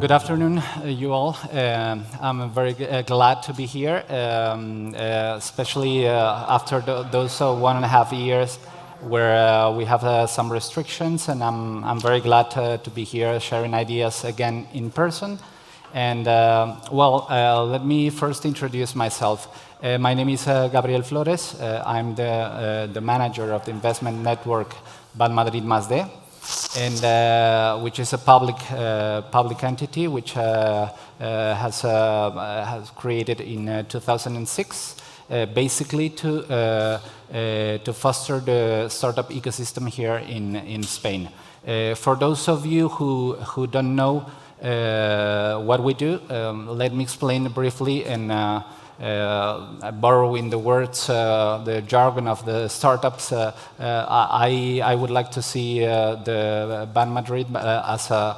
Good afternoon, you all. I'm very glad to be here, especially after those 1.5 years where we have some restrictions, and I'm very glad to be here sharing ideas again in person. And let me first introduce myself. My name is Gabriel Flores. I'm the manager of the investment network Ban Madrid Más D, and which is a public entity which has created in 2006, basically to foster the startup ecosystem here in Spain. For those of you who don't know what we do, let me explain briefly and borrowing the words, the jargon of the startups. I would like to see the Ban Madrid as a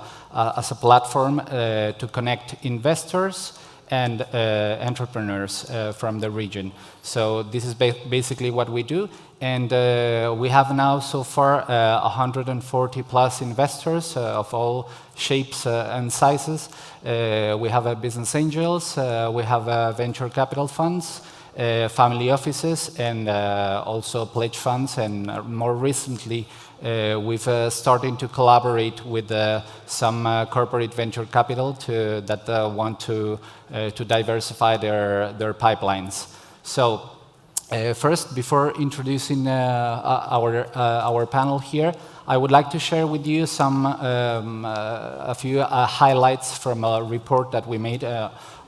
platform to connect investors and entrepreneurs from the region. So this is basically what we do. And we have now so far 140 plus investors of all shapes and sizes. We have business angels, we have venture capital funds, family offices, and also pledge funds. And more recently, we've started to collaborate with some corporate venture capital that want to diversify their pipelines. So first, before introducing our panel here, I would like to share with you a few highlights from a report that we made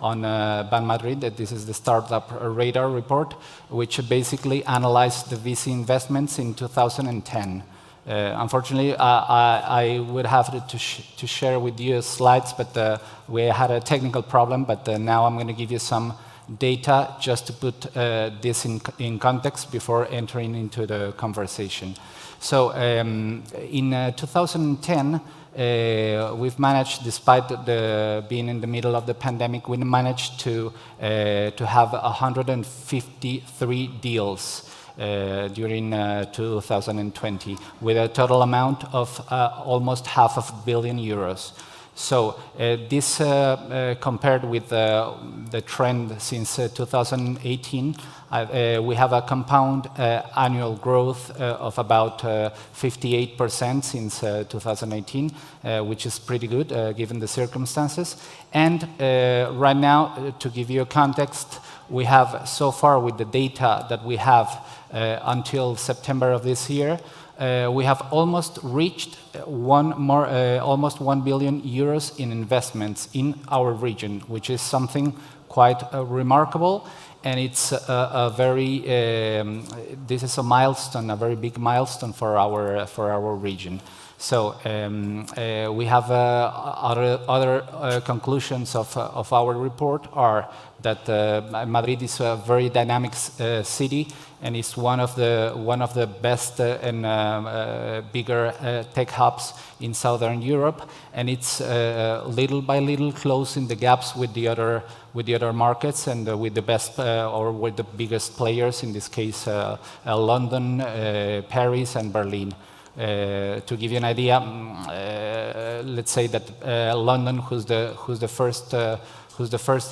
on Ban Madrid. This is the Startup Radar report, which basically analyzed the VC investments in 2010. Unfortunately, I would have to share with you slides, but we had a technical problem. But now I'm going to give you some data just to put this in context before entering into the conversation. So in 2010, we've managed, despite being in the middle of the pandemic, we managed to have 153 deals during 2020, with a total amount of almost €500 million. So this compared with the trend since 2018, we have a compound annual growth of about 58% since 2018, which is pretty good given the circumstances. And right now, to give you a context, we have so far, with the data that we have until September of this year, we have almost reached almost €1 billion in investments in our region, which is something quite remarkable. And it's this is a milestone, a very big milestone for our region. So we have other conclusions of our report are that Madrid is a very dynamic city, and it's one of the best and bigger tech hubs in Southern Europe, and it's little by little closing the gaps with the other markets and with the best or with the biggest players, in this case London, Paris, and Berlin. To give you an idea, let's say that London, who's the first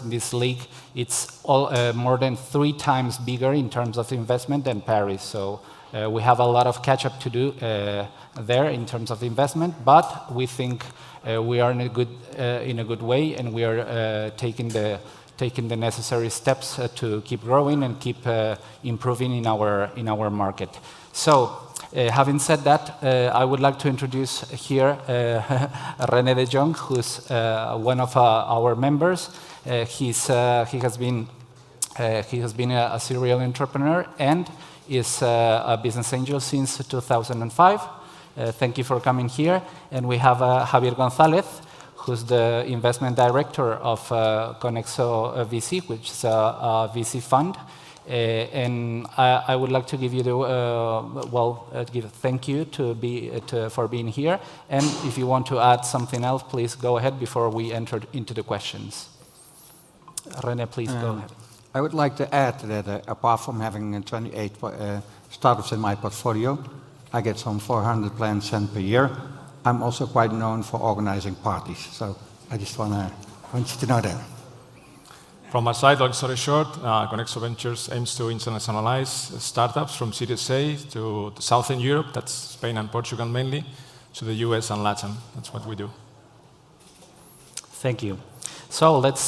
in this league, it's more than 3 times bigger in terms of investment than Paris. So we have a lot of catch-up to do there in terms of investment, but we think we are in a good way, and we are taking the necessary steps to keep growing and keep improving in our market. So having said that, I would like to introduce here René de Jong, who's one of our members. He has been a serial entrepreneur and is a business angel since 2005. Thank you for coming here. And we have Javier González, who's the investment director of Conexo VC, which is a VC fund. And I would like to give you thank you for being here. And if you want to add something else, please go ahead before we enter into the questions. René, please go ahead. I would like to add that apart from having 28 startups in my portfolio, I get some 400 plans sent per year. I'm also quite known for organizing parties. So I just want you to know that. From our side, long story short, Conexo Ventures aims to internationalize startups from Series A to Southern Europe, that's Spain and Portugal mainly, to the US and Latin. That's what we do. Thank you. So let's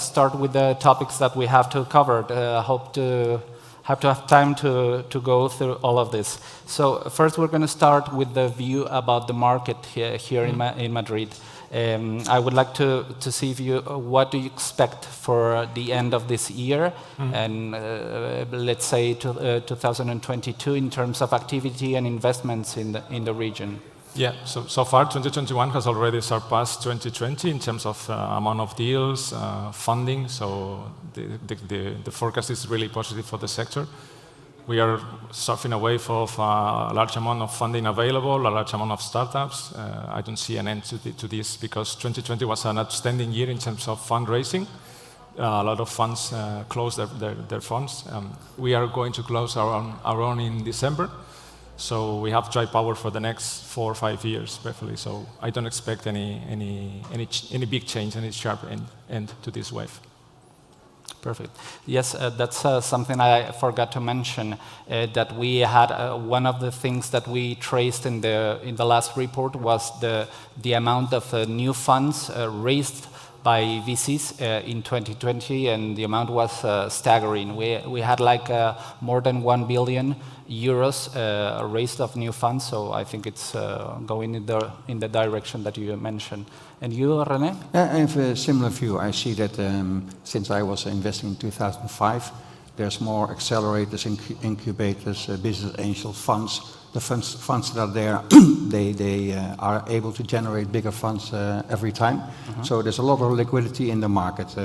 start with the topics that we have to cover. Hope to have time to go through all of this. So first we're going to start with the view about the market here in Madrid. I would like to see if what do you expect for the end of this year and let's say 2022 in terms of activity and investments in the region? Yeah, so far 2021 has already surpassed 2020 in terms of amount of deals, funding, so the forecast is really positive for the sector. We are surfing a wave of a large amount of funding available, a large amount of startups. I don't see an end to this because 2020 was an outstanding year in terms of fundraising. A lot of funds closed their funds. We are going to close our own in December. So we have dry power for the next 4 or 5 years, preferably. So I don't expect any big change, any sharp end to this wave. Perfect. Yes, that's something I forgot to mention. That we had one of the things that we traced in the last report was the amount of new funds raised by VCs in 2020, and the amount was staggering. We had like more than 1 billion euros raised of new funds, so I think it's going in the direction that you mentioned. And you, René? I have a similar view. I see that since I was investing in 2005, there's more accelerators, incubators, business angel funds. The funds that are there, they are able to generate bigger funds every time. So there's a lot of liquidity in the market.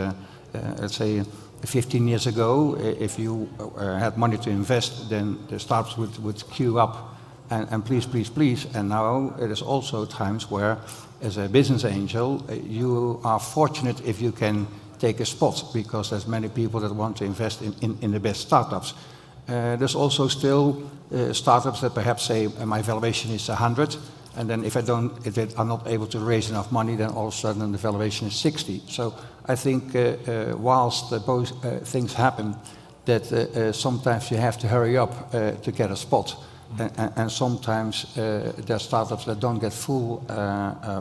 Let's say 15 years ago, if you had money to invest, then the startups would queue up and please, please, please. And now it is also times where, as a business angel, you are fortunate if you can take a spot because there's many people that want to invest in the best startups. There's also still startups that perhaps say my valuation is 100, and then if they are not able to raise enough money, then all of a sudden the valuation is 60. So I think whilst both things happen, that sometimes you have to hurry up to get a spot, and sometimes there are startups that don't get full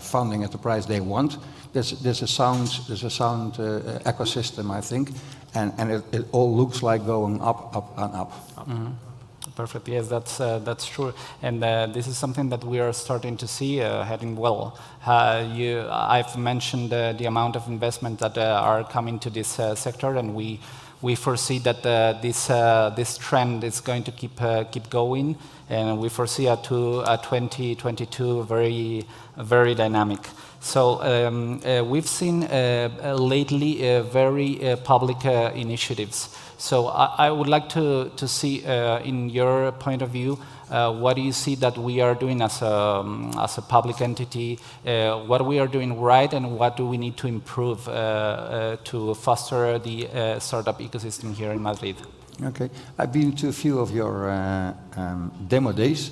funding at the price they want. There's a sound ecosystem, I think, and it all looks like going up, and up. Perfect. Yes, that's true, and this is something that we are starting to see heading well. I've mentioned the amount of investment that are coming to this sector, and we foresee that this trend is going to keep going, and we foresee a 2022 very dynamic. So we've seen lately very public initiatives. So I would like to see, in your point of view, what do you see that we are doing as a public entity, what we are doing right, and what do we need to improve to foster the startup ecosystem here in Madrid? Okay, I've been to a few of your demo days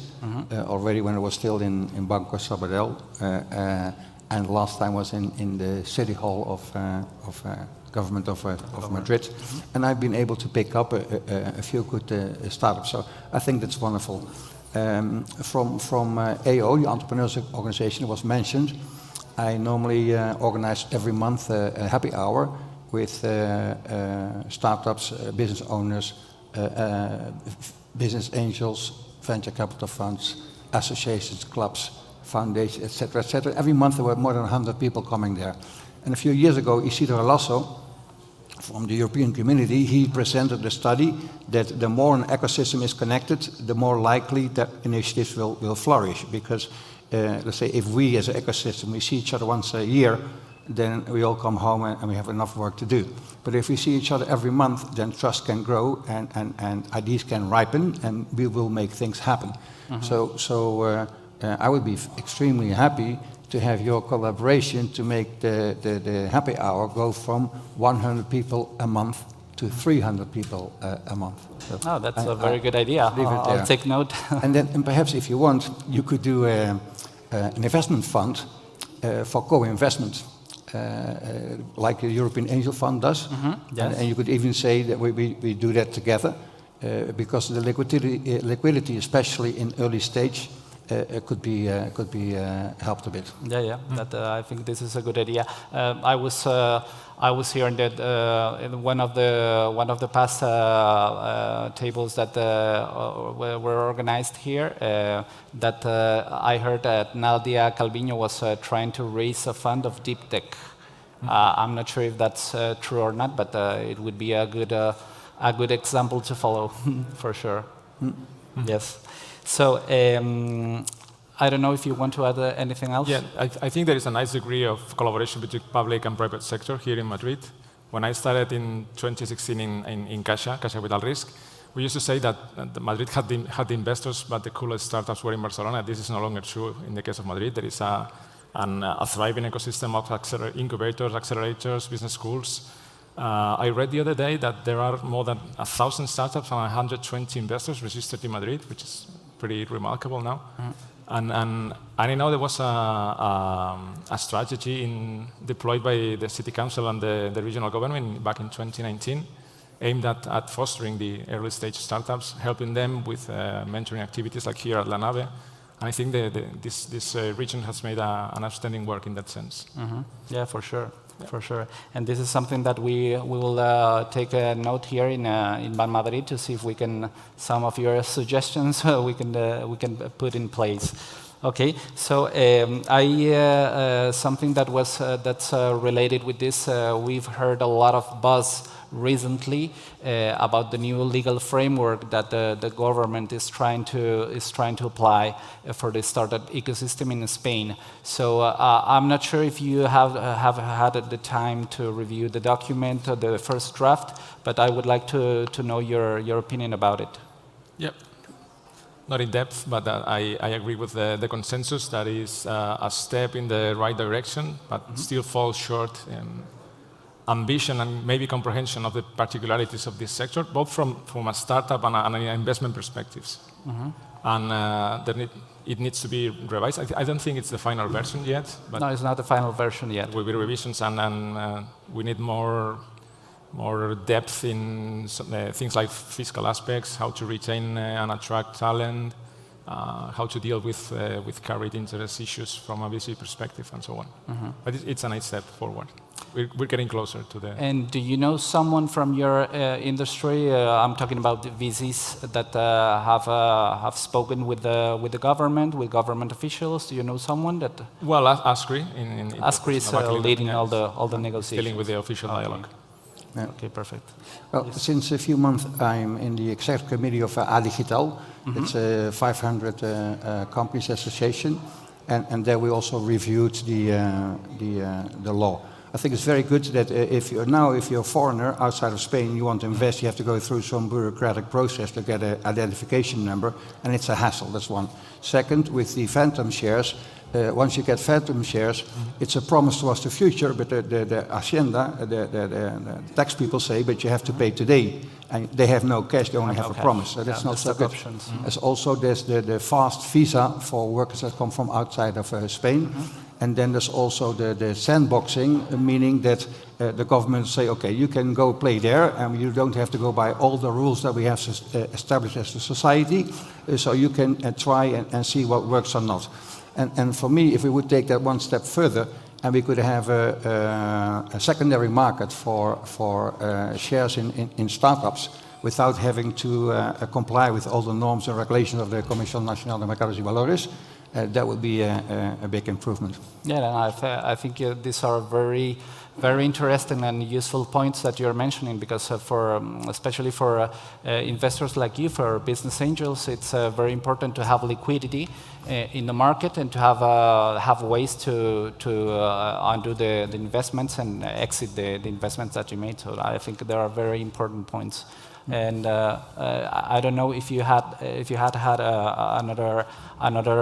already when I was still in Banco Sabadell, and last time was in the city hall of government of Madrid, and I've been able to pick up a few good startups. So I think that's wonderful. From AO, the Entrepreneurs Organization, was mentioned. I normally organize every month a happy hour with startups, business owners, business angels, venture capital funds, associations, clubs, foundations, etc., etc. Every month there were more than 100 people coming there. And a few years ago, Isidro Lasso, from the European Community, he presented a study that the more an ecosystem is connected, the more likely that initiatives will flourish. Because, let's say, if we as an ecosystem, we see each other once a year, then we all come home and we have enough work to do. But if we see each other every month, then trust can grow and ideas can ripen, and we will make things happen. So I would be extremely happy to have your collaboration to make the happy hour go from 100 people a month to 300 people a month. So that's a very good idea. I'll take note. and perhaps if you want, you could do an investment fund for co-investment. like the European Angel Fund does. Yes. And you could even say that we do that together because the liquidity, especially in early stage, could be helped a bit. Yeah. That I think this is a good idea. I was hearing that in one of the past tables that were organized here, that I heard that Nadia Calviño was trying to raise a fund of deep tech. I'm not sure if that's true or not, but it would be a good example to follow for sure. Yes. So I don't know if you want to add anything else. Yeah, I think there is a nice degree of collaboration between public and private sector here in Madrid. When I started in 2016 in Caixa Capital Risk, we used to say that Madrid had the investors, but the coolest startups were in Barcelona. This is no longer true in the case of Madrid. There is a thriving ecosystem of incubators, accelerators, business schools. I read the other day that there are more than 1,000 startups and 120 investors registered in Madrid, which is pretty remarkable now. And I know there was a strategy deployed by the city council and the regional government back in 2019, aimed at fostering the early stage startups, helping them with mentoring activities like here at La Nave. And I think this region has made an outstanding work in that sense. Yeah, for sure. For sure, and this is something that we will take a note here in Ban Madrid to see if we can some of your suggestions we can put in place. Okay, so something that was that's related with this. We've heard a lot of buzz recently about the new legal framework that the government is trying to apply for the startup ecosystem in Spain. So I'm not sure if you have had the time to review the document, the first draft, but I would like to know your opinion about it. Yep. Not in depth, but I agree with the consensus that is a step in the right direction, but still falls short in ambition and maybe comprehension of the particularities of this sector, both from a startup and an investment perspectives. And it needs to be revised. I don't think it's the final version yet. But no, it's not the final version yet. Will be revisions, and we need more depth in things like fiscal aspects, how to retain and attract talent, how to deal with carried interest issues from a VC perspective, and so on. But it's a nice step forward. We're getting closer to the. And do you know someone from your industry? I'm talking about the VCs that have spoken with the government, with government officials. Do you know someone that? Well, ASCRI ASCRI is leading all the negotiations. Dealing with the official dialogue. Yeah. Okay, perfect. Well, yes. Since a few months, I'm in the executive committee of Adigital. It's a 500 companies association, and there we also reviewed the law. I think it's very good that if you're a foreigner outside of Spain, you want to invest, you have to go through some bureaucratic process to get an identification number, and it's a hassle. That's one. Second, with the phantom shares. Once you get phantom shares, it's a promise towards the future, but the Hacienda, the tax people say, but you have to pay today. And they have no cash, they only have a promise. So that's not so good. There's also the fast visa for workers that come from outside of Spain. And then there's also the sandboxing, meaning that the government say, okay, you can go play there, and you don't have to go by all the rules that we have established as a society. So you can try and see what works or not. And for me, if we would take that one step further, and we could have a secondary market for shares in startups without having to comply with all the norms and regulations of the Comisión Nacional de Mercados y Valores, that would be a big improvement. Yeah, and I think these are very, very interesting and useful points that you're mentioning, because especially for investors like you, for business angels, it's very important to have liquidity in the market and to have ways to undo the investments and exit the investments that you made. So I think there are very important points. And I don't know if you had another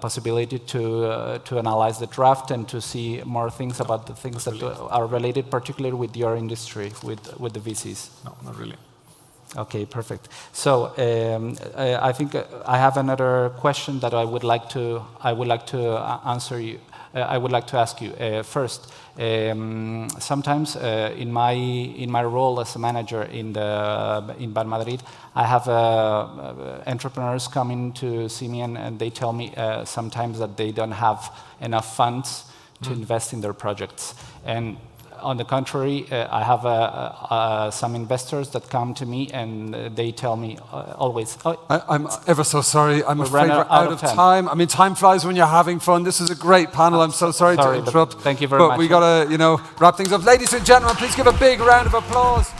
possibility to analyze the draft and to see more things about the things that are related, particularly with your industry, with the VCs. No, not really. Okay, perfect. So I think I have another question that I would like to answer you. I would like to ask you first. Sometimes in my role as a manager in Bar Madrid, I have entrepreneurs coming to see me and they tell me sometimes that they don't have enough funds to invest in their projects. And on the contrary, I have some investors that come to me and they tell me always, oh, I'm ever so sorry. I'm afraid run we're out of time. I mean, time flies when you're having fun. This is a great panel. I'm so sorry to interrupt. Thank you very much. But we got to, wrap things up. Ladies and gentlemen, please give a big round of applause.